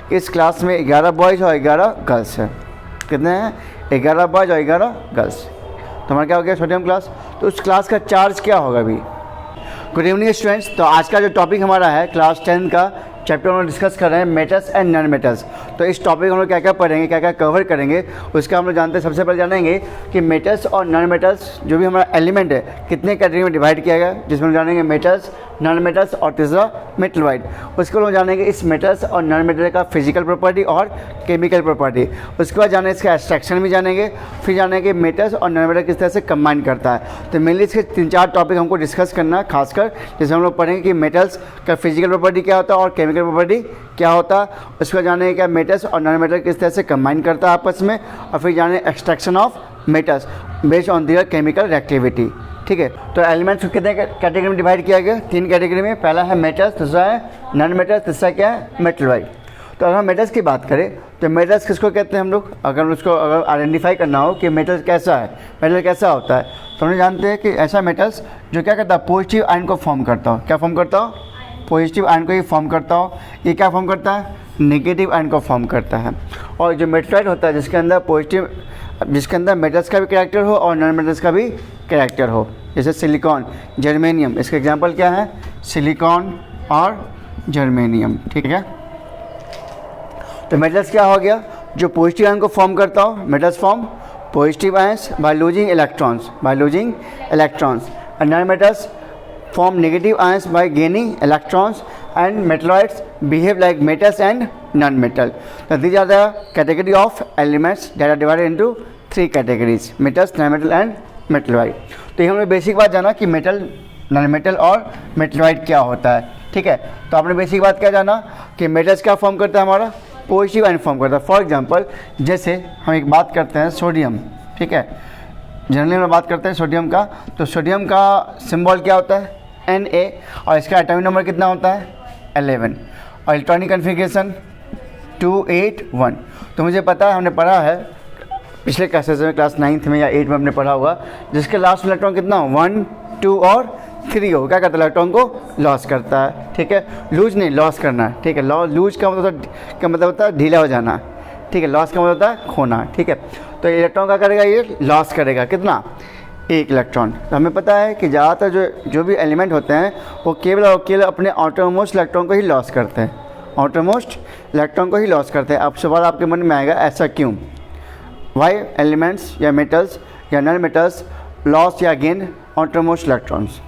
कि इस क्लास में 11 बॉयज़ और 11 गर्ल्स हैं। कितने हैं? 11 बॉयज़ और 11 गर्ल्स। तो हमारा क्या हो गया? Sodium class. तो उस क्लास का चार्ज क्या होगा अभी? Good evening students. तो आज का जो टॉपिक हमारा है क्लास 10 का चैप्टर हम लोग डिस्कस कर रहे हैं मेटल्स एंड नॉन मेटल्स। तो इस टॉपिक हम लोग क्या क्या पढ़ेंगे, क्या क्या कवर करेंगे, उसका हम लोग जानते हैं। सबसे पहले जानेंगे कि मेटल्स और नॉन मेटल्स जो भी हमारा एलिमेंट है कितने कैटेगरी में डिवाइड किया गया, जिसमें हम जानेंगे मेटल्स, नॉन मेटल्स और तीसरा मेटलॉइड। उसके बाद जानेंगे इस मेटल्स और नॉन मेटल का फिजिकल प्रॉपर्टी और केमिकल प्रॉपर्टी। उसके बाद जानेंगे इसका एक्सट्रैक्शन भी जानेंगे, फिर जानेंगे मेटल्स और नॉन मेटल किस तरह से कंबाइन करता है। तो मेनली इसके 3-4 टॉपिक हमको डिस्कस करना है, खासकर जैसे हम लोग पढ़ेंगे कि मेटल्स का फिजिकल प्रॉपर्टी क्या होता है और केमिकल प्रॉपर्टी क्या होता है। उसके बाद जानेंगे क्या मेटल्स और नॉन मेटल किस तरह से कंबाइन करता है आपस में, और फिर जाने extraction of metals based on their chemical reactivity. ठीक है। तो एलिमेंट्स को कितने कैटेगरी में डिवाइड किया गया? 3 कैटेगरी में। पहला है मेटल्स, दूसरा है नॉन मेटल्स, तीसरा क्या है? मेटलॉइड। तो अगर हम मेटल्स की बात करें तो मेटल्स किसको कहते हैं हम लोग? अगर उसको आइडेंटिफाई करना हो कि मेटल कैसा है, मेटल कैसा होता है, तो हम जानते हैं कि ऐसा मेटल्स जो क्या करता है? पॉजिटिव आयन को फॉर्म करता हो। क्या फॉर्म करता हो? पॉजिटिव आयन को ही फॉर्म करता हो। ये क्या फॉर्म करता है? नेगेटिव आयन को फॉर्म करता है। और जो मेटलॉइड होता है जिसके अंदर पॉजिटिव, जिसके अंदर मेटल्स का भी कैरेक्टर हो और नॉन मेटल्स का भी कैरेक्टर हो, जैसे सिलिकॉन, जर्मेनियम। इसका एग्जांपल क्या है? सिलिकॉन और जर्मेनियम। ठीक है। तो मेटल्स क्या हो गया? जो पॉजिटिव आयन को फॉर्म करता हो। Metals form positive ions by losing electrons, and non metals form negative ions by gaining electrons, and metalloids behave like metals and non-metal. So these are the category of elements that are divided into 3 categories: metals, non-metal and metalloid. तो ये हमने basic बात जाना कि metal, non metal और metalloid क्या होता है। ठीक है। तो आपने बेसिक बात क्या जाना कि मेटल्स क्या फॉर्म करता है? हमारा पॉजिटिव आयन फॉर्म करता है। फॉर एग्जांपल जैसे हम एक बात करते हैं सोडियम। ठीक है। जनरली में बात करते हैं सोडियम का, तो सोडियम का सिंबल क्या होता है? Na, और इसका एटॉमिक नंबर कितना होता है? 11, और इलेक्ट्रॉनिक कन्फिग्रेशन 281। तो मुझे पता है, हमने पढ़ा है पिछले क्लासेस में, क्लास 9th में या 8 में हमने पढ़ा होगा, जिसके लास्ट इलेक्ट्रॉन कितना हो? 1, 2 और 3 हो। क्या करता है? इलेक्ट्रॉन को लॉस करता है। ठीक है। लूज नहीं, लॉस करना। ठीक है। लूज का मतलब होता है ढीला हो जाना। ठीक है। लॉस का मतलब होता है खोना। ठीक है। तो इलेक्ट्रॉन क्या करेगा? ये लॉस करेगा। कितना? 1 इलेक्ट्रॉन। तो हमें पता है कि ज़्यादातर जो भी एलिमेंट होते हैं वो केवल और केवल अपने आउटरमोस्ट इलेक्ट्रॉन को ही लॉस करते हैं, आउटरमोस्ट इलेक्ट्रॉन को ही लॉस करते हैं। अब सवाल आपके मन में आएगा, ऐसा क्यों? वाई एलिमेंट्स या मेटल्स या नॉन मेटल्स लॉस या gain outermost electrons?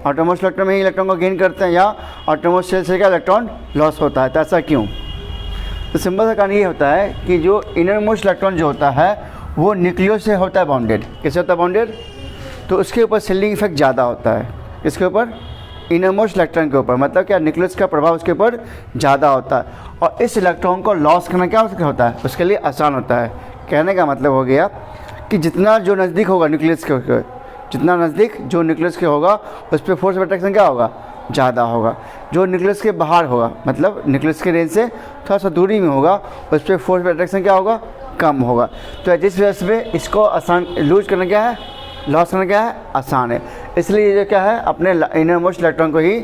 Outermost electron में ही इलेक्ट्रॉन को गेन करते हैं या आउटरमोस्ट शेल से क्या इलेक्ट्रॉन लॉस होता है? तो ऐसा क्यों? तो सिंपल सा कारण ये होता है कि जो इनरमोस्ट इलेक्ट्रॉन जो होता है वो न्यूक्लियस से होता है बाउंडेड। किससे होता है बाउंडेड? तो उसके ऊपर शिल्डिंग इफेक्ट ज़्यादा होता है। इसके ऊपर इनरमोस्ट इलेक्ट्रॉन के ऊपर, मतलब क्या न्यूक्लियस का प्रभाव उसके ऊपर ज़्यादा होता है, और इस इलेक्ट्रॉन को लॉस करना क्या होता है? उसके लिए आसान होता है। कहने का मतलब हो गया कि जितना जो नज़दीक होगा न्यूक्लियस के, जितना नज़दीक जो न्यूक्लियस के होगा उस पर फोर्स ऑफ अट्रैक्शन क्या होगा? ज़्यादा होगा। जो न्यूक्लियस के बाहर होगा, मतलब न्यूक्लियस के रेंज से थोड़ा सा दूरी में होगा, उस पर फोर्स ऑफ अट्रैक्शन क्या होगा? कम होगा। तो जिस वजह से इसको आसान, लूज करना क्या है? लॉस करना क्या है? आसान है। इसलिए ये क्या है? अपने इनरमोस्ट इलेक्ट्रॉन को ही,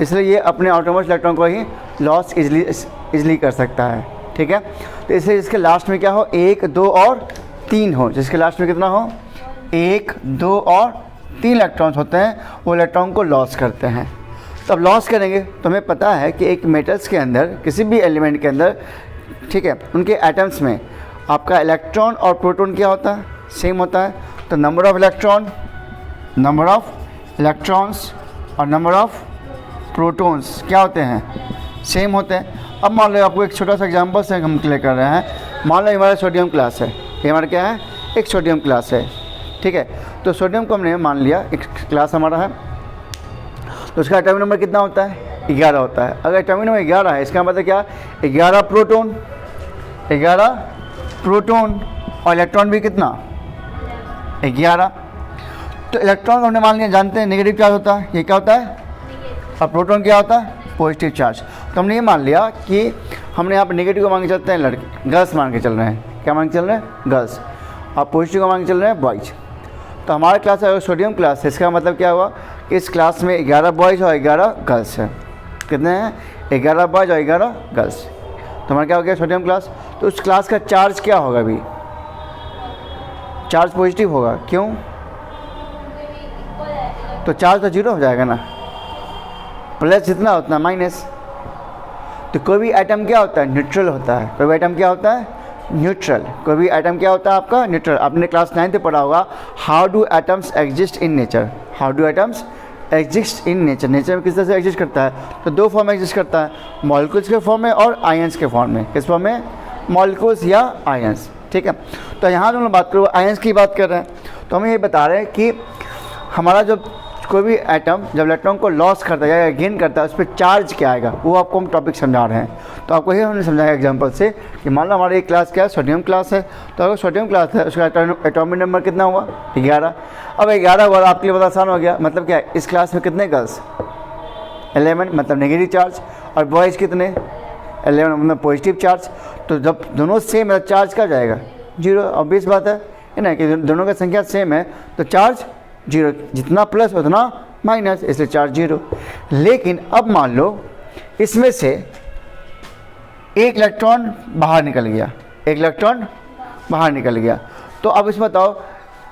इसलिए ये अपने आउटरमोस्ट इलेक्ट्रॉन को ही लॉस इजली कर सकता है। ठीक है। तो इसलिए इसके लास्ट में क्या हो? 1, 2 और 3 हो। जिसके लास्ट में कितना हो? 1, 2 और 3 इलेक्ट्रॉन्स होते हैं, वो इलेक्ट्रॉन को लॉस करते हैं। तो अब लॉस करेंगे तो हमें पता है कि एक मेटल्स के अंदर, किसी भी एलिमेंट के अंदर, ठीक है, उनके एटम्स में आपका इलेक्ट्रॉन और प्रोटॉन क्या होता है? सेम होता है। तो नंबर ऑफ़ इलेक्ट्रॉन्स और नंबर ऑफ़ प्रोटॉन्स क्या होते हैं? सेम होते हैं। अब मान लो आपको एक छोटा सा एग्जांपल से हम क्लियर कर रहे हैं। मान लो हमारा सोडियम क्लास है, ये हमारा क्या है? एक सोडियम क्लास है। ठीक है। तो सोडियम को हमने मान लिया एक क्लास हमारा है, तो उसका एटॉमिक नंबर कितना होता है? 11 होता है। अगर एटॉमिक नंबर 11 है, इसका मतलब क्या? 11 प्रोटॉन और इलेक्ट्रॉन भी कितना? 11। तो इलेक्ट्रॉन को हमने मान लिया, जानते हैं नेगेटिव चार्ज होता है, ये क्या होता है? और प्रोटॉन क्या होता है? Positive charge. तो हमने ये मान लिया कि हमने यहाँ पर नेगेटिव को मान के चलते हैं लड़के, गर्ल्स मान के चल रहे हैं। क्या मान के चल रहे हैं? गर्ल्स। और पॉजिटिव को मान के चल रहे हैं बॉयज़। तो हमारा क्लास है सोडियम क्लास है, इसका मतलब क्या हुआ कि इस क्लास में 11 बॉयज़ और 11 गर्ल्स हैं। कितने हैं? 11 बॉयज और 11 गर्ल्स। तुम्हारा क्या हो गया सोडियम क्लास। तो उस क्लास का चार्ज क्या होगा अभी, चार्ज पॉजिटिव होगा, क्यों, तो चार्ज तो जीरो हो जाएगा ना, प्लस जितना उतना माइनस। तो कोई भी आइटम क्या होता है, न्यूट्रल होता है। कोई भी आइटम क्या होता है, न्यूट्रल। कोई भी आइटम क्या होता है आपका, न्यूट्रल। आपने क्लास 9th में पढ़ा होगा, how do atoms exist in nature. How do atoms exist in nature. Nature में किस तरह से एग्जिस्ट करता है, तो दो फॉर्म में एग्जिस्ट करता है, मॉलिक्यूल्स के फॉर्म में और आयंस के फॉर्म में। किस फॉर्म में, मॉलिक्यूल्स या आयंस, ठीक है। तो यहाँ हम लोग बात करो आयंस की बात कर रहे हैं, तो हम ये बता रहे हैं कि हमारा जब कोई भी एटम जब इलेक्ट्रॉन को लॉस करता है या गेन करता है, उस पर चार्ज क्या आएगा, वो आपको हम टॉपिक समझा रहे हैं। तो आपको ये हमने समझाया एग्जांपल से कि मान लो हमारी एक क्लास क्या है, सोडियम क्लास है। तो अगर सोडियम क्लास है उसका एटॉमिक नंबर कितना हुआ, 11। अब 11 हुआ, आपके लिए बहुत आसान हो गया। मतलब क्या है, इस क्लास में कितने गर्ल्स, 11, मतलब नेगेटिव चार्ज, और बॉयज़ कितने, 11, मतलब पॉजिटिव चार्ज। तो जब दोनों सेम है चार्ज क्या जाएगा, जीरो। ऑब्वियस बात है ना कि दोनों का संख्या सेम है तो चार्ज जीरो, जितना प्लस उतना माइनस, इसलिए चार्ज जीरो। लेकिन अब मान लो इसमें से एक इलेक्ट्रॉन बाहर निकल गया, एक इलेक्ट्रॉन बाहर निकल गया। तो अब इसमें बताओ,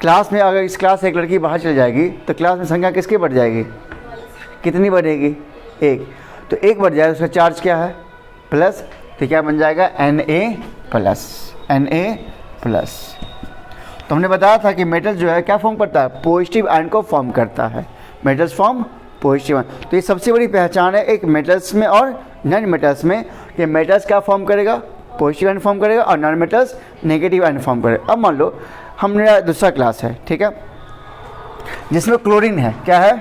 क्लास में अगर इस क्लास से एक लड़की बाहर चली जाएगी तो क्लास में संख्या किसकी बढ़ जाएगी, कितनी बढ़ेगी, एक। तो एक बढ़ जाएगा, उसका चार्ज क्या है, प्लस। तो क्या बन जाएगा, Na प्लस, Na प्लस। तो हमने बताया था कि मेटल जो है क्या फॉर्म करता है, पॉजिटिव आयन को फॉर्म करता है। Metals form positive ion. तो ये सबसे बड़ी पहचान है एक मेटल्स में और नॉन मेटल्स में, कि मेटल्स क्या फॉर्म करेगा, पॉजिटिव आयन फॉर्म करेगा, और non metals negative ion form करेगा। अब मान लो हमने दूसरा क्लास है, ठीक है, जिसमें क्लोरीन है, क्या है,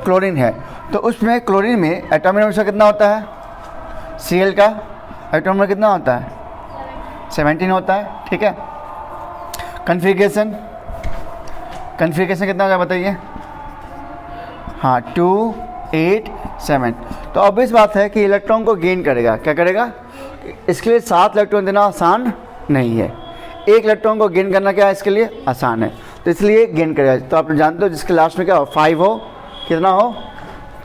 क्लोरीन है। तो उसमें क्लोरीन में एटॉमिक नंबर कितना होता है, Cl का एटॉमिक नंबर कितना होता है, 17 होता है, ठीक है। कन्फिगरेशन, कन्फिगरेशन कितना होगा बताइए, हाँ 2 8 7। तो ऑब्वियस बात है कि इलेक्ट्रॉन को गेन करेगा, क्या करेगा, इसके लिए 7 इलेक्ट्रॉन देना आसान नहीं है। एक इलेक्ट्रॉन को गेन करना क्या है इसके लिए आसान है, तो इसलिए गेन करेगा। तो आप जानते हो जिसके लास्ट में क्या हो, 5 हो, कितना हो,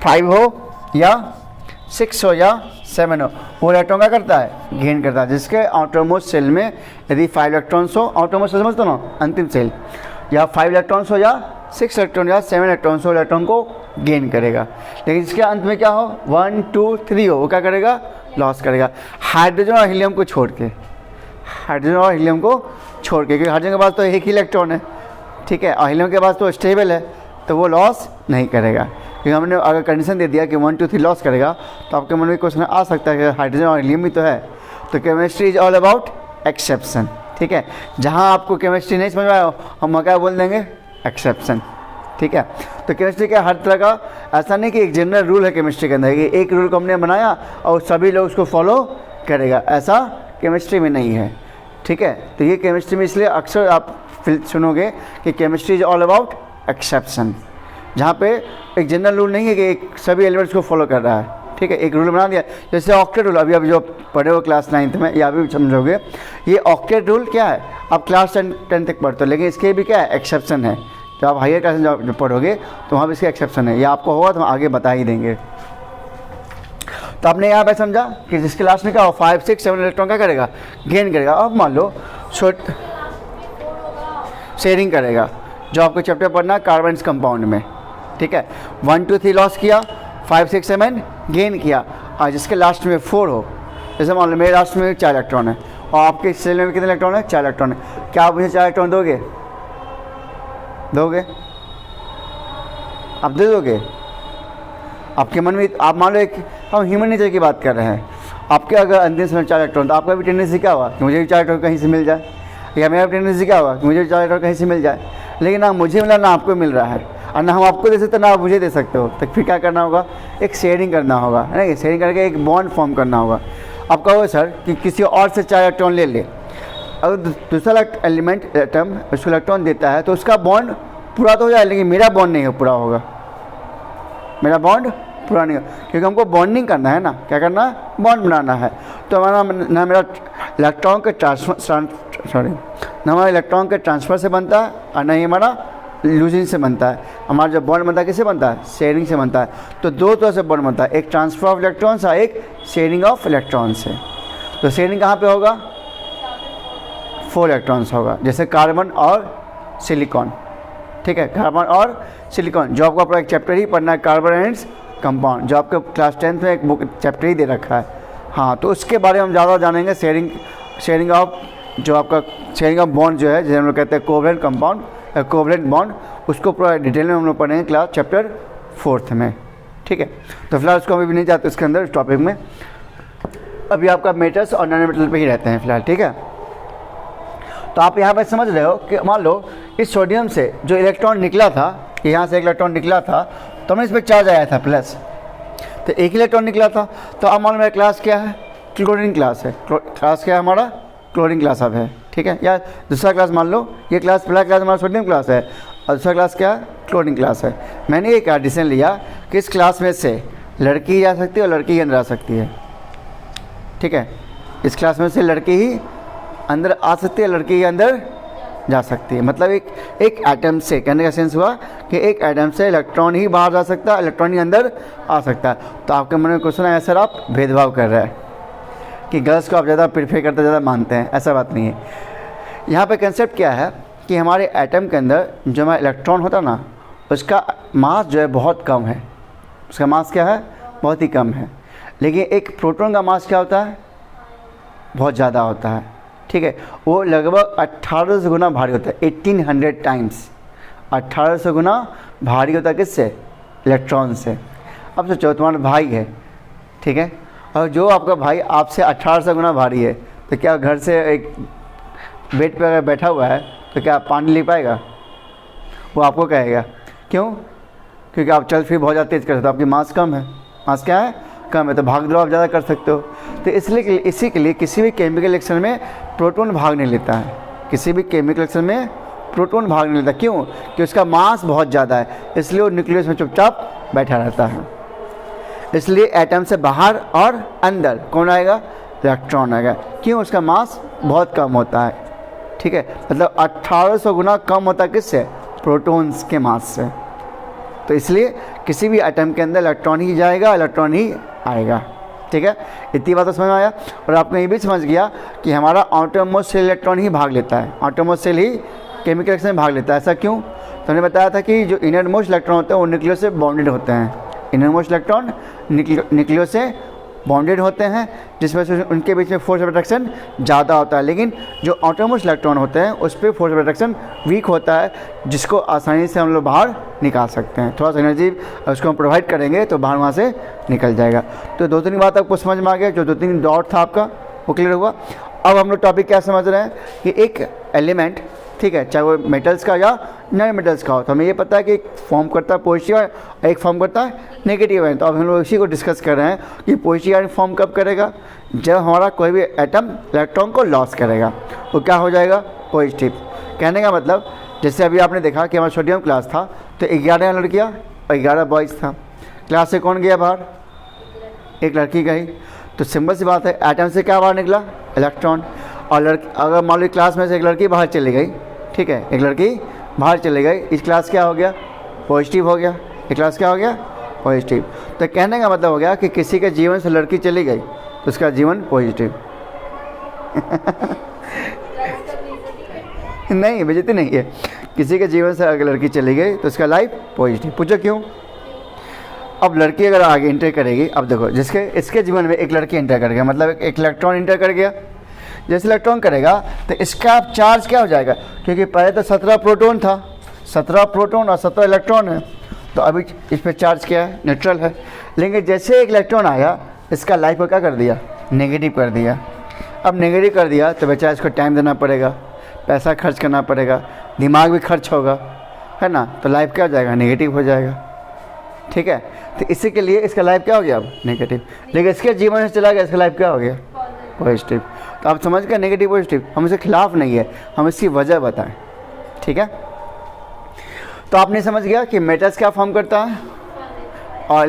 5 हो या 6 हो या 7 हो, वो इलेक्ट्रॉन क्या करता है, गेन करता है। जिसके आउटरमोस्ट सेल में यदि 5 इलेक्ट्रॉन्स हो, आउटरमोस्ट सेल समझते हो ना, अंतिम सेल, या 5 इलेक्ट्रॉन्स हो या 6 इलेक्ट्रॉन या 7 इलेक्ट्रॉन्स हो, इलेक्ट्रॉन को गेन करेगा। लेकिन इसके अंत में क्या हो, 1 2 3 हो, वो क्या करेगा, लॉस करेगा। हाइड्रोजन और हीलियम को छोड़ के, हाइड्रोजन और हीलियम को छोड़ के, क्योंकि हाइड्रोजन के पास तो एक ही इलेक्ट्रॉन है, ठीक है, और हीलियम के पास तो स्टेबल है, तो वो लॉस नहीं करेगा। क्योंकि हमने अगर कंडीशन दे दिया कि 1 2 3 लॉस करेगा, तो आपके मन में क्वेश्चन आ सकता है कि हाइड्रोजन और हीलियम भी तो है। तो chemistry is all about exception, ठीक है। जहाँ आपको केमिस्ट्री नहीं समझ में आया, हम क्या बोल देंगे, एक्सेप्शन, ठीक है। तो केमिस्ट्री का हर तरह का ऐसा नहीं कि एक जनरल रूल है केमिस्ट्री के अंदर कि एक रूल को हमने बनाया और सभी लोग उसको फॉलो करेगा, ऐसा केमिस्ट्री में नहीं है, ठीक है। तो ये केमिस्ट्री में इसलिए अक्सर आप सुनोगे कि chemistry is all about exception, जहाँ पे एक जनरल रूल नहीं है कि एक सभी एलिमेंट्स को फॉलो कर रहा है, ठीक है। एक रूल बना दिया, जैसे ऑक्टेट रूल, अभी जो पढ़े हो क्लास 9th में, या अभी समझोगे, ये ऑक्टेट रूल क्या है, आप क्लास 10 तक पढ़ते हो, लेकिन इसके भी क्या है, एक्सेप्शन है। जब आप हायर क्लास में जब पढ़ोगे तो वहाँ भी इसके एक्सेप्शन है, या आपको होगा तो हम आगे बता ही देंगे। तो आपने यहाँ पे समझा कि जिसके लास्ट में क्या हो, 5 6 7 इलेक्ट्रॉन क्या करेगा, गेन करेगा। अब मान लो शेयरिंग करेगा, जो आपको चैप्टर पढ़ना है कार्बन कंपाउंड में, ठीक है। 1 2 3 लॉस किया, 5 6 7 गेन किया, और जिसके लास्ट में 4 हो, जैसे मान लो मेरे लास्ट में 4 इलेक्ट्रॉन है और आपके सेल में कितने इलेक्ट्रॉन है, 4 इलेक्ट्रॉन है। क्या आप मुझे 4 इलेक्ट्रॉन दोगे, दोगे, आप दे दोगे? आपके मन में, आप मान लो एक, हम ह्यूमन नेचर की बात कर रहे हैं, आपके अगर अंतिम समय 4 इलेक्ट्रॉन, तो आपका भी टेंडेंसी क्या हुआ कि मुझे भी 4 इलेक्ट्रॉन कहीं से मिल जाए, या मेरा भी टेंडेंसी क्या हुआ कि मुझे भी 4 इलेक्ट्रॉन कहीं से मिल जाए। लेकिन ना मुझे मिला ना आपको मिल रहा है, और ना हम आपको दे सकते ना आप मुझे दे सकते हो, तो फिर क्या करना होगा, एक शेयरिंग करना होगा, है ना। शेयरिंग करके एक बॉन्ड फॉर्म करना होगा। अब कहो सर कि किसी और से 4 इलेक्ट्रॉन ले ले, अगर दूसरा एलिमेंट एटम उसको इलेक्ट्रॉन देता है तो उसका बॉन्ड पूरा तो हो जाए, लेकिन मेरा बॉन्ड नहीं हो पूरा होगा, मेरा बॉन्ड पूरा नहीं हो, क्योंकि हमको बॉन्डिंग करना है ना, क्या करना है, बॉन्ड बनाना है। तो हमारा ना मेरा इलेक्ट्रॉन के ट्रांसफर, सॉरी, ना हमारा इलेक्ट्रॉन के ट्रांसफ़र से बनता है और ना ही हमारा लूजिंग से बनता है। हमारा जो बॉन्ड बनता है किससे बनता है? शेयरिंग से बनता है। तो दो तरह से बॉन्ड बनता है, एक ट्रांसफर ऑफ इलेक्ट्रॉन्स और एक शेयरिंग ऑफ इलेक्ट्रॉन्स है। तो शेयरिंग कहाँ पे होगा? 4 इलेक्ट्रॉन्स होगा, जैसे कार्बन और सिलिकॉन। ठीक है, कार्बन और सिलिकॉन, जो आपको अपना एक चैप्टर ही पढ़ना है, कार्बन एंड कंपाउंड, जो आपके क्लास 10th में एक बुक चैप्टर ही दे रखा है। हाँ, तो उसके बारे में हम ज़्यादा जानेंगे। शेयरिंग ऑफ जो आपका शेयरिंग ऑफ बॉन्ड जो है, जिसे हम लोग कहते हैं कोवलेंट कंपाउंड, कोवलेंट बॉन्ड, उसको पूरा डिटेल में हम लोग पढ़ेंगे क्लास चैप्टर 4th में। ठीक है, तो फिलहाल उसको अभी भी नहीं जाते उसके अंदर, इस टॉपिक में अभी आपका मेटल्स और नॉन मेटल पे ही रहते हैं फिलहाल। ठीक है, तो आप यहाँ पर समझ रहे हो कि मान लो इस सोडियम से जो इलेक्ट्रॉन निकला था, यहाँ से एक इलेक्ट्रॉन निकला था, तो हमें इस पर चार्ज आया था प्लस, तो एक इलेक्ट्रॉन निकला था। तो अब मान लो मेरा क्लास क्या है? क्लोरीन क्लास है। क्लास क्या है हमारा? क्लोरीन क्लास अब है। ठीक है, या दूसरा क्लास मान लो, ये क्लास पहला क्लास हमारा सोडियम क्लास है और दूसरा क्लास क्या है? क्लोरीन क्लास है। मैंने एक डिसीजन लिया कि इस क्लास में से लड़की जा सकती है और लड़की ही अंदर आ सकती है। ठीक है, इस क्लास में से लड़की ही अंदर आ सकती है, लड़की ही अंदर जा सकती है। मतलब एक एटम से, कहने का सेंस हुआ कि एक एटम से इलेक्ट्रॉन ही बाहर जा सकता है, इलेक्ट्रॉन ही अंदर आ सकता है। तो आपके मन में क्वेश्चन आया, सर आप भेदभाव कर रहे हैं कि गर्ल्स को आप ज़्यादा प्रीफर करते, ज़्यादा मानते हैं। ऐसा बात नहीं है। यहाँ पे कंसेप्ट क्या है कि हमारे एटम के अंदर जो हमारा इलेक्ट्रॉन होता है ना, उसका मास जो है बहुत कम है। उसका मास क्या है? बहुत ही कम है। लेकिन एक प्रोटॉन का मास क्या होता है? बहुत ज़्यादा होता है। ठीक है, वो लगभग 1800 गुना भारी होता है, 1800 टाइम्स 1800 गुना भारी होता है। किससे? इलेक्ट्रॉन से। अब सोचो तुम्हारा भाई है, ठीक है, और जो आपका भाई आपसे 1800 गुना भारी है, तो क्या घर से एक बेड पर अगर बैठा हुआ है तो क्या पानी ले पाएगा? वो आपको कहेगा। क्यों? क्योंकि आप चल फिर बहुत ज़्यादा तेज़ कर सकते हो, आपकी मास कम है। मास क्या है? कम है, तो भाग दौड़ आप ज़्यादा कर सकते हो। तो इसलिए इसी के लिए किसी भी केमिकल रिएक्शन में प्रोटॉन भाग नहीं लेता है। किसी भी केमिकल रिएक्शन में प्रोटॉन भाग नहीं लेता। क्यों? कि उसका मास बहुत ज़्यादा है, इसलिए वो न्यूक्लियस में चुपचाप बैठा रहता है। इसलिए एटम से बाहर और अंदर कौन आएगा? इलेक्ट्रॉन आएगा। क्यों? उसका मास बहुत कम होता है। ठीक है, मतलब 1800 गुना कम होता है किससे? प्रोटॉन्स के मास से। तो इसलिए किसी भी एटम के अंदर इलेक्ट्रॉन ही जाएगा, इलेक्ट्रॉन ही आएगा। ठीक है, इतनी बात तो समझ में आया। और आपने ये भी समझ गया कि हमारा आउटरमोस्ट सेल इलेक्ट्रॉन ही भाग लेता है, आउटरमोस्ट सेल ही केमिकल रिएक्शन में भाग लेता है। ऐसा क्यों? तो हमने बताया था कि जो इनर मोस्ट इलेक्ट्रॉन होते हैं वो न्यूक्लियस से बॉन्डेड होते हैं। इनर मोस्ट इलेक्ट्रॉन न्यूक्लियस से बॉन्डेड होते हैं, जिसमें से उनके बीच में फोर्स ऑफ अट्रैक्शन ज़्यादा होता है। लेकिन जो आउटरमोस्ट इलेक्ट्रॉन होते हैं उस पर फोर्स ऑफ अट्रैक्शन वीक होता है, जिसको आसानी से हम लोग बाहर निकाल सकते हैं। थोड़ा सा एनर्जी उसको हम प्रोवाइड करेंगे तो बाहर वहाँ से निकल जाएगा। तो 2-3 बात आपको समझ में आ गया, जो 2-3 डाउट था आपका वो क्लियर हुआ। अब हम लोग टॉपिक क्या समझ रहे हैं कि एक एलिमेंट, ठीक है, चाहे वो मेटल्स का या नॉन मेटल्स का हो, तो हमें ये पता है कि एक फॉर्म करता है पॉजिटिव और एक फॉर्म करता है नेगेटिव आयन। तो अब हम लोग इसी को डिस्कस कर रहे हैं कि पॉजिटिव आयन फॉर्म कब करेगा? जब हमारा कोई भी एटम इलेक्ट्रॉन को लॉस करेगा, वो क्या हो जाएगा? पॉजिटिव। कहने का मतलब जैसे अभी आपने देखा कि हमारा सोडियम क्लास था, तो 11 लड़कियाँ और 11 बॉयज़ था। क्लास से कौन गया बाहर? एक लड़की गई। तो सिंपल सी बात है, एटम से क्या बाहर निकला? इलेक्ट्रॉन। और अगर मान लो क्लास में से एक लड़की बाहर चली गई, ठीक है, एक लड़की बाहर चली गई, इस क्लास क्या हो गया? पॉजिटिव हो गया। ये क्लास क्या हो गया? पॉजिटिव। तो कहने का मतलब हो गया कि किसी के जीवन से लड़की चली गई तो उसका जीवन पॉजिटिव। नहीं, बेइज्जती नहीं है। किसी के जीवन से अगर लड़की चली गई तो उसका लाइफ पॉजिटिव। पूछो क्यों? अब लड़की अगर आगे इंटर करेगी, अब देखो इसके जीवन में एक लड़की इंटर कर गया, मतलब एक इलेक्ट्रॉन इंटर कर गया। जैसे इलेक्ट्रॉन करेगा तो इसका चार्ज क्या हो जाएगा? क्योंकि पहले तो 17 प्रोटॉन था, 17 प्रोटॉन और 17 इलेक्ट्रॉन है, तो अभी इस पर चार्ज क्या है? न्यूट्रल है। लेकिन जैसे एक इलेक्ट्रॉन आया, इसका लाइफ को क्या कर दिया? नेगेटिव कर दिया। अब नेगेटिव कर दिया तो बेचारा इसको टाइम देना पड़ेगा, पैसा खर्च करना पड़ेगा, दिमाग भी खर्च होगा, है ना? तो लाइफ क्या हो जाएगा? नेगेटिव हो जाएगा। ठीक है, तो इसी के लिए इसका लाइफ क्या हो गया? अब नेगेटिव। लेकिन इसके जीवन से चला गया, इसका लाइफ क्या हो गया? पॉजिटिव। तो आप समझ गए नेगेटिव पॉजिटिव, हम इसके खिलाफ नहीं है, हम इसकी वजह बताएं। ठीक है, तो आपने समझ गया कि मेटल्स क्या फॉर्म करता है और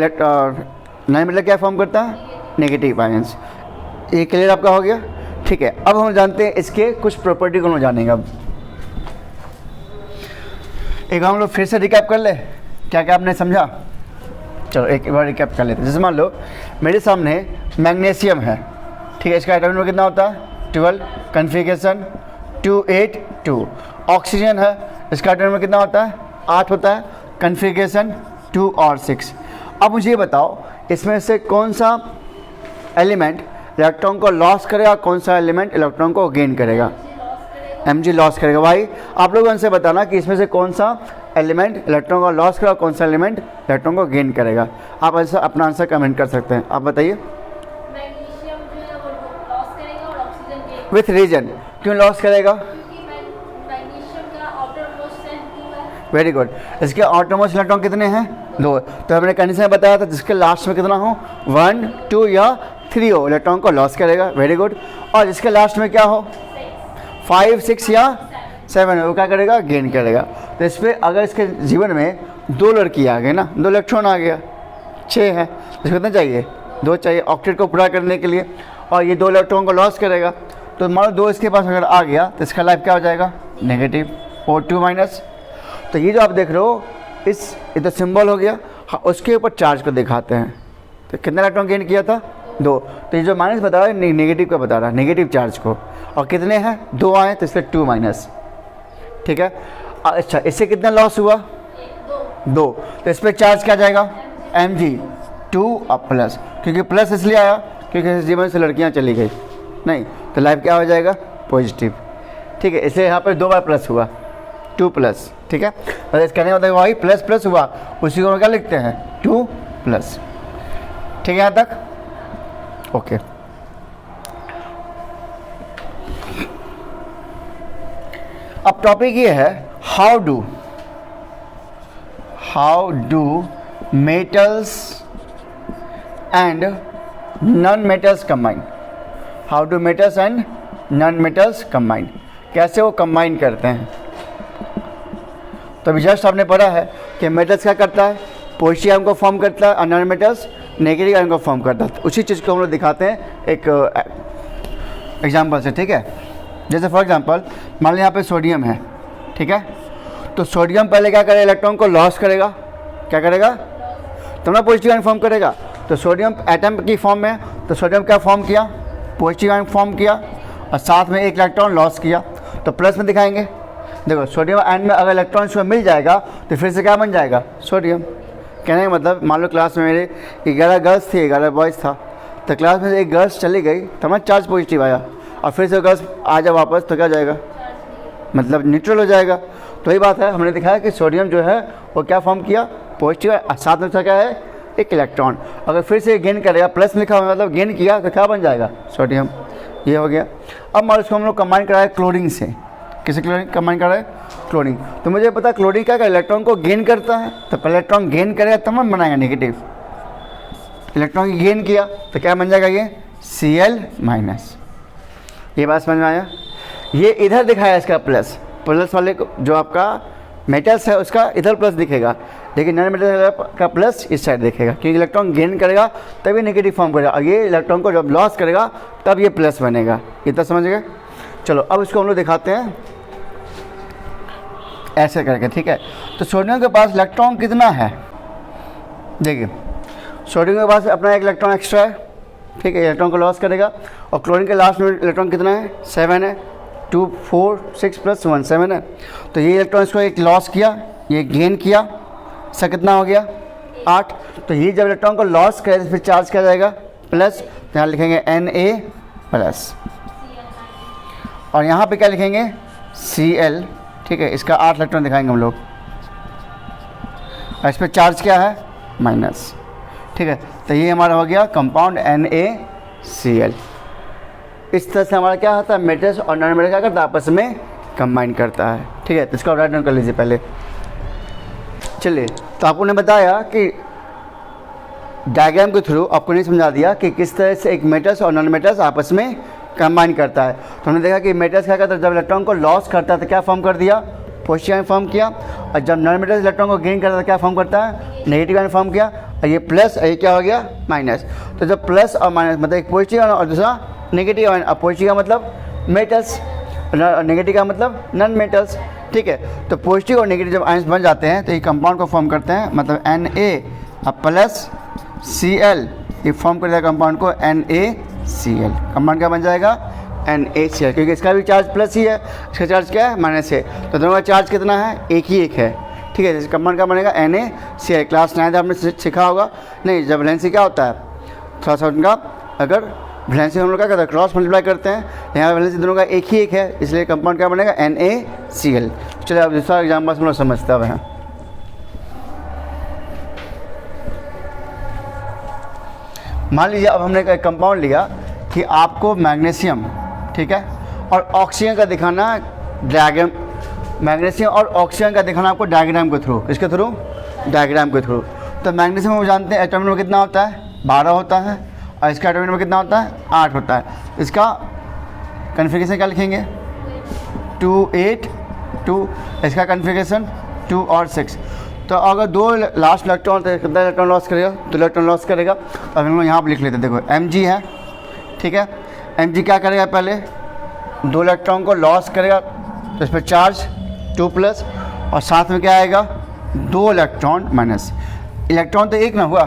नॉन मेटल क्या फॉर्म करता है? Negative ions. ये क्लियर आपका हो गया? ठीक है, अब हम जानते हैं इसके कुछ प्रॉपर्टी को हम जानेंगे। अब एक बार हम लोग फिर से रिकैप कर ले, क्या क्या आपने समझा। चलो एक बार रिकैप कर लेते हैं। जैसे मान लो मेरे सामने मैग्नीशियम है, ठीक है, इसका एटॉमिक नंबर कितना होता है 12, कन्फिगरेशन 282। ऑक्सीजन है, इसका एटॉमिक नंबर कितना होता है 8 होता है, कन्फिगरेशन 2 और 6। अब मुझे ये बताओ इसमें से कौन सा एलिमेंट इलेक्ट्रॉन को लॉस करेगा, कौन सा एलिमेंट इलेक्ट्रॉन को गेन करेगा। Mg लॉस करेगा। भाई आप लोग उनसे बताना कि इसमें से कौन सा एलिमेंट इलेक्ट्रॉन को लॉस करेगा, कौन सा एलिमेंट इलेक्ट्रॉन को गेन करेगा। आप ऐसा अपना आंसर कमेंट कर सकते हैं। आप बताइए। मैग्नीशियम जो है वो लॉस करेगा और ऑक्सीजन गेन। विथ रीजन, क्यों लॉस करेगा। क्योंकि मैग्नीशियम का आउटर मोस्ट स्ट्रेंथ 2 है। Very good. इसके आउटरमोस्ट इलेक्ट्रॉन कितने हैं 2। तो हमने कंडीशन बताया था जिसके लास्ट में कितना हो 1, 2 या 3 हो, इलेक्ट्रॉन को लॉस करेगा। Very good. और जिसके लास्ट में क्या हो 5, 6 या 7 है, वो क्या करेगा गेन करेगा। तो इस पर अगर इसके जीवन में 2 लड़की आ गए ना, 2 इलेक्ट्रॉन आ गया, 6 है, तो कितना चाहिए 2 चाहिए ऑक्टेट को पूरा करने के लिए। और ये 2 इलेक्ट्रॉन को लॉस करेगा, तो मान लो 2 इसके पास अगर आ गया तो इसका लाइफ क्या हो जाएगा नेगेटिव O2 माइनस। तो ये जो आप देख रहे हो इस इधर सिंबल हो गया। हाँ, उसके ऊपर चार्ज को दिखाते हैं। तो कितना इलेक्ट्रॉन गेन किया था 2। तो ये जो माइनस बता रहा है नेगेटिव का बता रहा है, नेगेटिव चार्ज को। और कितने हैं 2 आए तो इसलिए 2 माइनस, ठीक है। अच्छा इससे कितना लॉस हुआ 2। तो इस पर चार्ज क्या जाएगा Mg 2 और प्लस, क्योंकि प्लस इसलिए आया क्योंकि इस जीवन से लड़कियां चली गई नहीं, तो लाइफ क्या हो जाएगा पॉजिटिव, ठीक है। इसलिए यहाँ पर 2 बार प्लस हुआ 2 प्लस, ठीक है। तो इस कहने का मतलब वही प्लस प्लस हुआ, उसी को हम क्या लिखते हैं 2 प्लस, ठीक है यहाँ तक ओके। अब टॉपिक ये है how do metals and non metals combine. How do metals and non metals combine, कैसे वो कंबाइन करते हैं। तो अभी जस्ट आपने पढ़ा है कि मेटल्स क्या करता है पॉजिटिव आयन को फॉर्म करता है और नॉन मेटल्स नेगेटिव आयन को फॉर्म करता है। उसी चीज़ को हम लोग दिखाते हैं एक एग्जाम्पल से, ठीक है। जैसे फॉर एग्जांपल मान लो यहाँ पे सोडियम है, ठीक है। तो सोडियम पहले क्या करेगा इलेक्ट्रॉन को लॉस करेगा, क्या करेगा तो ना पॉजिटिव आयन फॉर्म करेगा। तो सोडियम एटम की फॉर्म में, तो सोडियम क्या फॉर्म किया पॉजिटिव आयन फॉर्म किया और साथ में एक इलेक्ट्रॉन लॉस किया, तो प्लस में दिखाएंगे। देखो सोडियम आयन में अगर इलेक्ट्रॉन इसमें मिल जाएगा तो फिर से क्या बन जाएगा सोडियम। कहने का मतलब मान लो क्लास में मेरे 11 गर्ल्स थी 11 बॉयज़ था, तो क्लास में से एक गर्ल्स चली गई तो हमारा चार्ज पॉजिटिव आया और फिर से गर्ल्स आ जाए वापस तो क्या जाएगा मतलब न्यूट्रल हो जाएगा। तो वही बात है, हमने दिखाया कि सोडियम जो है वो क्या फॉर्म किया पॉजिटिव, साथ में क्या है एक इलेक्ट्रॉन। अगर फिर से गेन करेगा प्लस लिखा हुआ मतलब गेन किया तो क्या बन जाएगा सोडियम, ये हो गया। अब मान इसको हम लोग कंबाइन कराए क्लोरीन से, किसे क्लोरीन कंबाइन कराए क्लोरीन। तो मुझे पता क्लोरीन क्या इलेक्ट्रॉन को गेन करता है, तो पहले इलेक्ट्रॉन गेन करेगा तब हम बनाएगा नेगेटिव। इलेक्ट्रॉन गेन किया तो क्या बन जाएगा ये Cl माइनस। ये बात समझ में आया। ये इधर दिखाया इसका प्लस, प्लस वाले को जो आपका मेटल्स है उसका इधर प्लस दिखेगा, लेकिन नॉन मेटल का प्लस इस साइड दिखेगा क्योंकि इलेक्ट्रॉन गेन करेगा तभी नेगेटिव फॉर्म करेगा और ये इलेक्ट्रॉन को जब लॉस करेगा तब ये प्लस बनेगा। इतना समझ गए। चलो अब इसको हम लोग दिखाते हैं ऐसे करके, ठीक है। तो सोडियम के पास इलेक्ट्रॉन कितना है देखिए, सोडियम के पास अपना एक इलेक्ट्रॉन एक्स्ट्रा है, ठीक है, इलेक्ट्रॉन को लॉस करेगा। और क्लोरीन के लास्ट में इलेक्ट्रॉन कितना है 7 है, 2 4 6 + 1 7 है। तो ये इलेक्ट्रॉन इसको एक लॉस किया, ये गेन किया, इसका कितना हो गया 8। तो ये जब इलेक्ट्रॉन को लॉस करे तो फिर चार्ज क्या जाएगा प्लस, तो यहाँ लिखेंगे Na+, और यहाँ पे क्या लिखेंगे Cl, ठीक है। इसका 8 इलेक्ट्रॉन दिखाएंगे हम लोग और इस पर चार्ज क्या है माइनस, ठीक है। तो ये हमारा हो गया कंपाउंड NaCl। इस तरह से हमारा क्या होता है मेटल्स और नॉन मेटल्स क्या करता है आपस में कंबाइन करता है, ठीक है। तो इसको राइट डाउन कर लीजिए पहले। चलिए, तो आपको ने बताया कि डायग्राम के थ्रू आपको नहीं समझा दिया कि किस तरह से एक मेटल्स और नॉन मेटल्स आपस में कंबाइन करता है। तो हमने देखा कि मेटल्स क्या करता है जब इलेक्ट्रॉन को लॉस करता है तो क्या फॉर्म कर दिया पॉजिटिव आयन फॉर्म किया, और जब नॉन मेटल्स इलेक्ट्रॉन को गेन करता है तो क्या फॉर्म करता है नेगेटिव आयन फॉर्म किया, और ये प्लस और ये क्या हो गया माइनस। तो जब प्लस और माइनस मतलब एक पॉजिटिव आयन और दूसरा नेगेटिव आयन, अब पॉजिटिव का मतलब मेटल्स, नेगेटिव का मतलब नॉन मेटल्स, ठीक है। तो पॉजिटिव और नेगेटिव जब आयंस बन जाते हैं तो ये कंपाउंड को फॉर्म करते हैं, मतलब Na प्लस Cl ये फॉर्म करेगा कंपाउंड को NaCl। कंपाउंड क्या बन जाएगा? NaCl, क्योंकि इसका भी चार्ज प्लस ही है, इसका चार्ज क्या है? माइनस है। तो दोनों का चार्ज कितना है? एक ही एक है, ठीक है। जैसे कंपाउंड क्या बनेगा? NaCl। क्लास 9 आपने सीखा होगा नहीं, जब वैलेंसी क्या होता है थोड़ा सा उनका, अगर वैलेंसी हम लोग क्या करते हैं? क्रॉस मल्टीप्लाई करते हैं, यहाँ वैलेंसी दोनों का एक ही एक है, इसलिए कंपाउंड क्या बनेगा? NaCl। चलिए अब दूसरा एग्जाम्पल हम लोग समझते हैं। मान लीजिए अब हमने एक कंपाउंड लिया कि आपको मैग्नीशियम, ठीक है, और ऑक्सीजन का दिखाना डायग्राम, मैग्नीशियम और ऑक्सीजन का दिखाना आपको डायग्राम के थ्रू, किसके थ्रू? डायग्राम के थ्रू। तो मैग्नीशियम हम जानते हैं एटॉमिक नंबर कितना होता है? 12 होता है, और इसका एटॉमिक नंबर कितना होता है? 8 होता है। इसका कन्फिगरेशन क्या लिखेंगे? 2 8 2, इसका कन्फिगरेशन 2 और 6। तो अगर 2 लास्ट इलेक्ट्रॉन तो कितना इलेक्ट्रॉन लॉस करेगा? 2 इलेक्ट्रॉन लॉस करेगा। अब हम लोग यहाँ पर लिख लेते हैं, देखो Mg है, ठीक है। Mg क्या करेगा? पहले 2 इलेक्ट्रॉन को लॉस करेगा, तो इस पर चार्ज 2+, और साथ में क्या आएगा? 2 इलेक्ट्रॉन माइनस। इलेक्ट्रॉन तो एक ना हुआ,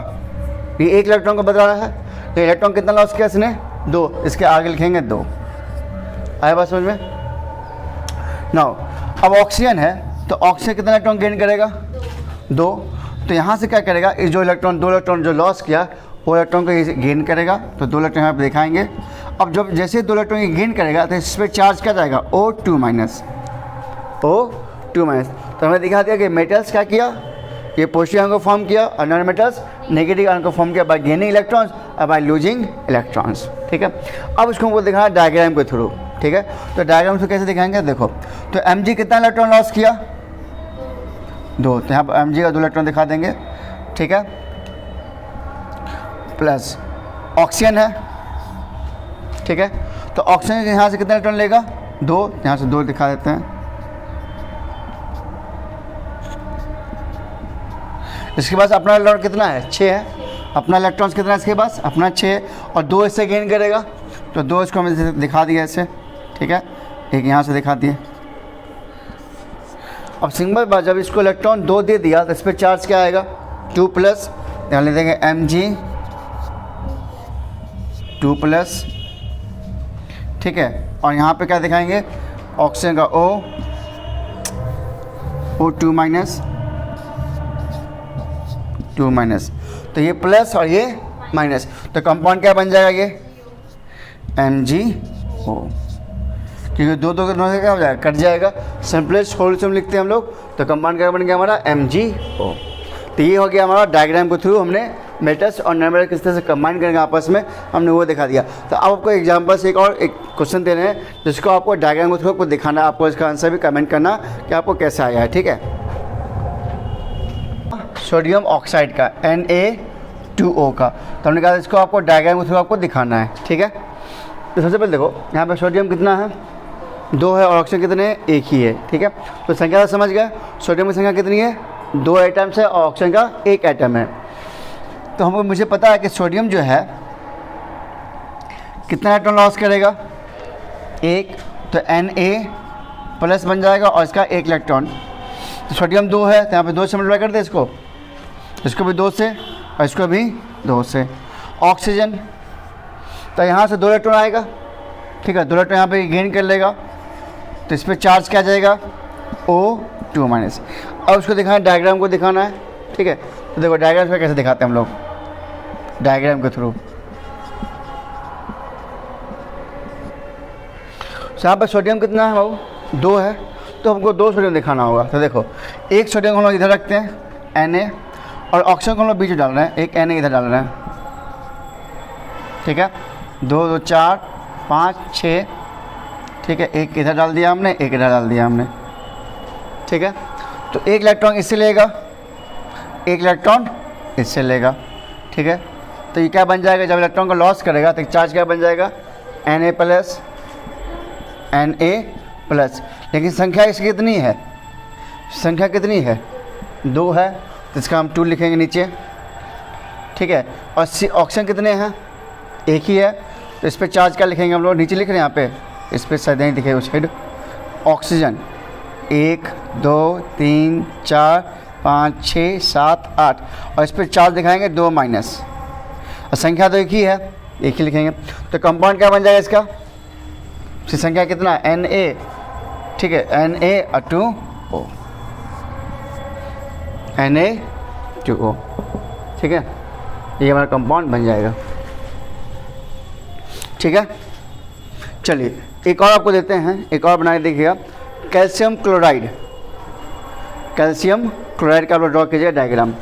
ये एक इलेक्ट्रॉन को बदला रहा है, तो इलेक्ट्रॉन कितना लॉस किया इसने? 2। इसके आगे लिखेंगे 2। आया बात समझ में? नाउ अब ऑक्सीजन है, तो ऑक्सीजन कितना इलेक्ट्रॉन गेन करेगा? 2। तो यहाँ से क्या करेगा? इस जो इलेक्ट्रॉन 2 इलेक्ट्रॉन जो लॉस किया वो इलेक्ट्रॉन को ये गेन करेगा, तो 2 इलेक्ट्रॉन यहाँ पे दिखाएंगे। अब जब जैसे 2 इलेक्ट्रॉन ये गेन करेगा तो इस पर चार्ज क्या जाएगा? O2 minus. तो हमें दिखा दिया कि मेटल्स क्या किया? ये पॉजिटिव आयन को फॉर्म किया, और नॉन मेटल्स नेगेटिव आयन को फॉर्म किया बाय गेनिंग इलेक्ट्रॉन्स और बाय लूजिंग इलेक्ट्रॉन्स, ठीक है। अब इसको हमको दिखाना डायग्राम के थ्रू, ठीक है। तो डायग्राम से कैसे दिखाएंगे? देखो, तो Mg कितना इलेक्ट्रॉन लॉस किया? 2। तो यहाँ पर Mg का 2 इलेक्ट्रॉन दिखा देंगे, ठीक है। प्लस ऑक्सीजन है, ठीक है। तो ऑक्सीजन यहाँ से कितना इलेक्ट्रॉन लेगा? 2। यहाँ से 2 दिखा देते हैं। इसके पास अपना इलेक्ट्रॉन कितना है? 6 है। अपना इलेक्ट्रॉन्स कितना है इसके पास? अपना 6, और 2 इससे गेन करेगा, तो 2 इसको हमें दिखा दिया ऐसे, ठीक है। एक यहाँ से दिखा दिए। अब सिंगल बार जब इसको इलेक्ट्रॉन 2 दे दिया तो इस पर चार्ज क्या आएगा? 2+, यहाँ ले देंगे Mg 2+, ठीक है। और यहाँ पे क्या दिखाएंगे? ऑक्सीजन का O2 माइनस, 2 माइनस, तो ये प्लस और ये माइनस, तो कंपाउंड क्या बन जाएगा? ये MgO, क्योंकि 2 2 से क्या हो जाएगा? कट जाएगा। सिंपलेस्ट सोल्यूशन लिखते हैं हम लोग, तो कंपाउंड क्या बन गया हमारा? MgO। तो ये हो गया हमारा डायग्राम के थ्रू हमने मेटल्स और नॉन मेटल्स किस तरह से कंबाइन करेंगे आपस में, हमने वो दिखा दिया। तो अब आपको एग्जाम्पल से एक और एक क्वेश्चन दे रहे हैं जिसको आपको डायग्राम के थ्रू आपको दिखाना, आपको इसका आंसर भी कमेंट करना कि आपको कैसा आया है, ठीक है। सोडियम ऑक्साइड का Na2O का, तो हमने कहा इसको आपको डायग्राम के थ्रू आपको दिखाना है, ठीक है। तो सबसे पहले देखो यहाँ पे सोडियम कितना है? 2 है, और ऑक्सीजन कितने? 1 ही है, ठीक है। तो संख्या समझ गए, सोडियम की संख्या कितनी है? 2 एटम्स है, और ऑक्सीजन का 1 एटम है। तो हमको मुझे पता है कि सोडियम जो है कितना इलेक्ट्रॉन लॉस करेगा? 1। तो Na+ बन जाएगा, और इसका 1 इलेक्ट्रॉन। तो सोडियम 2 है, तो यहाँ पे 2 से मल्टीप्लाई कर दे इसको भी 2 से, और इसको भी 2 से। ऑक्सीजन, तो यहाँ से 2 इलेक्ट्रॉन आएगा, ठीक है। 2 इलेक्ट्रॉन यहाँ पे गेन कर लेगा, तो इस पर चार्ज क्या जाएगा? O2 minus. अब उसको दिखाना, डायग्राम को दिखाना है, ठीक है। तो देखो डायग्राम में कैसे दिखाते हैं हम लोग, डायग्राम के थ्रू। यहाँ पर सोडियम कितना है बाबू? 2 है, तो हमको 2 सोडियम दिखाना होगा। तो देखो, एक सोडियम को हम लोग इधर रखते हैं Na, और ऑक्सीजन को हम लोग बीच में डाल रहे हैं, एक Na इधर डाल रहे हैं, ठीक है। 2 2 4 5 6, ठीक है। एक इधर डाल दिया हमने, एक इधर डाल दिया हमने, ठीक है। तो 1 इलेक्ट्रॉन इससे लेगा, 1 इलेक्ट्रॉन इससे लेगा, ठीक है। तो ये क्या बन जाएगा? जब इलेक्ट्रॉन को लॉस करेगा तो चार्ज क्या बन जाएगा? Na+, लेकिन संख्या इसकी कितनी है? संख्या कितनी है? 2 है, तो इसका हम 2 लिखेंगे नीचे, ठीक है। और ऑक्सीजन कितने हैं? 1 ही है, तो इस पर चार्ज क्या लिखेंगे हम लोग? नीचे लिख रहे हैं यहाँ पे, इस पर शायद नहीं दिखे उस साइड। ऑक्सीजन 1 2 3 4 5 6 7 8 और इस पर चार्ज दिखाएंगे 2 माइनस, और संख्या तो एक ही है, एक ही लिखेंगे। तो कंपाउंड क्या बन जाएगा इसका, इसकी संख्या कितना Na, ठीक है, Na2O, Na2O, ठीक है, ये हमारा कंपाउंड बन जाएगा। ठीक है, चलिए एक और आपको देते हैं, एक और बना के देखिएगा, कैल्शियम क्लोराइड। कैल्शियम क्लोराइड का आप लोग ड्रॉ कीजिए डायग्राम।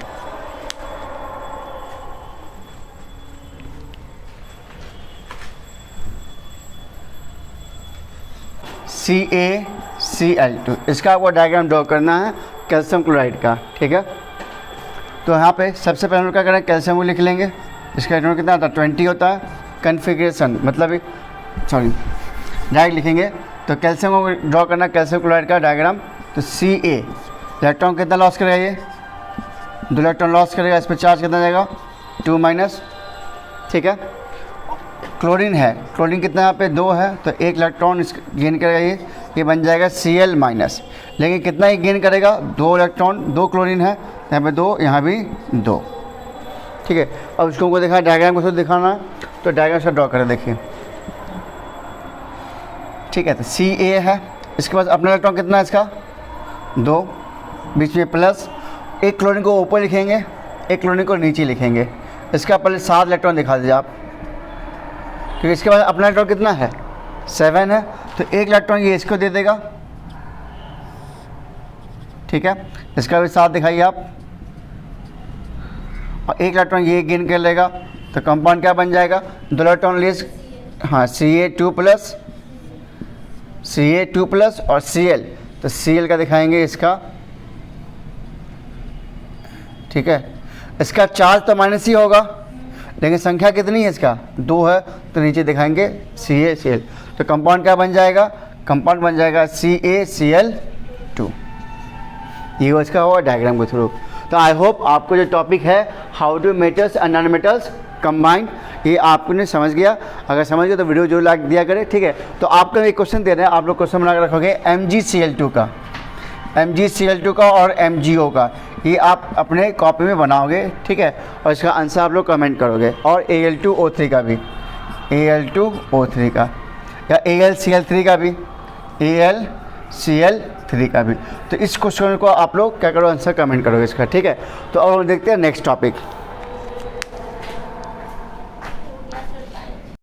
CaCl2, इसका आपको डायग्राम ड्रॉ करना है कैल्शियम क्लोराइड का। ठीक है, तो यहाँ पे सबसे पहले क्या करें, कैल्शियम को लिख लेंगे। इसका एटॉमिक कितना होता है, 20 होता है। कन्फिग्रेशन मतलब सॉरी डायरेक्ट लिखेंगे, तो कैल्शियम को ड्रॉ करना कैल्शियम क्लोराइड का डायग्राम। तो Ca इलेक्ट्रॉन कितना लॉस करेगा, ये 2 इलेक्ट्रॉन लॉस करेगा, इस पर चार्ज कितना जाएगा 2 माइनस। ठीक है, क्लोरीन है, क्लोरीन कितना यहाँ पे 2 है, तो 1 इलेक्ट्रॉन गेन करेगा, ये बन जाएगा Cl माइनस। लेकिन कितना ही गेन करेगा, 2 इलेक्ट्रॉन, 2 क्लोरीन है, यहाँ पे 2, यहाँ भी 2। ठीक है, अब इसको हमको दिखा, डायग्राम को खुद दिखाना है, तो डायग्राम से ड्रॉ करें, देखिए। ठीक है, तो Ca है, इसके बाद अपना इलेक्ट्रॉन कितना है इसका 2, बीच में प्लस, 1 क्लोरीन को ऊपर लिखेंगे, 1 क्लोरीन को नीचे लिखेंगे। इसका पहले 7 इलेक्ट्रॉन दिखा दीजिए आप, क्योंकि इसके बाद अपना इलेक्ट्रॉन कितना है 7 है, तो 1 इलेक्ट्रॉन ये इसको दे देगा। ठीक है, इसका भी 7 दिखाइए आप, और 1 इलेक्ट्रॉन ये गेन कर लेगा, तो कंपाउंड क्या बन जाएगा, 2 इलेक्ट्रॉन लेस, हाँ Ca2 प्लस और Cl, तो Cl का दिखाएंगे इसका। ठीक है, इसका चार्ज तो माइनस ही होगा, लेकिन संख्या कितनी है इसका 2 है, तो नीचे दिखाएंगे CaCl, तो कंपाउंड क्या बन जाएगा, कंपाउंड बन जाएगा CaCl2। ये वो इसका हुआ डायग्राम के थ्रू। तो आई होप आपको जो टॉपिक है how do metals and non metals combined, ये आपने समझ गया। अगर समझ गया तो वीडियो जरूर लाइक दिया करें। ठीक है, तो आपका एक क्वेश्चन दे रहे हैं, आप लोग क्वेश्चन बना कर रखोगे MgCl2 का, MgCl2 का और MgO का, ये आप अपने कॉपी में बनाओगे। ठीक है, और इसका आंसर आप लोग कमेंट करोगे, और Al2O3 का भी, Al2O3 का, या AlCl3 का भी, AlCl3 का भी। तो इस क्वेश्चन को आप लोग क्या करो, आंसर कमेंट करोगे इसका। ठीक है, तो अब हम देखते हैं नेक्स्ट टॉपिक।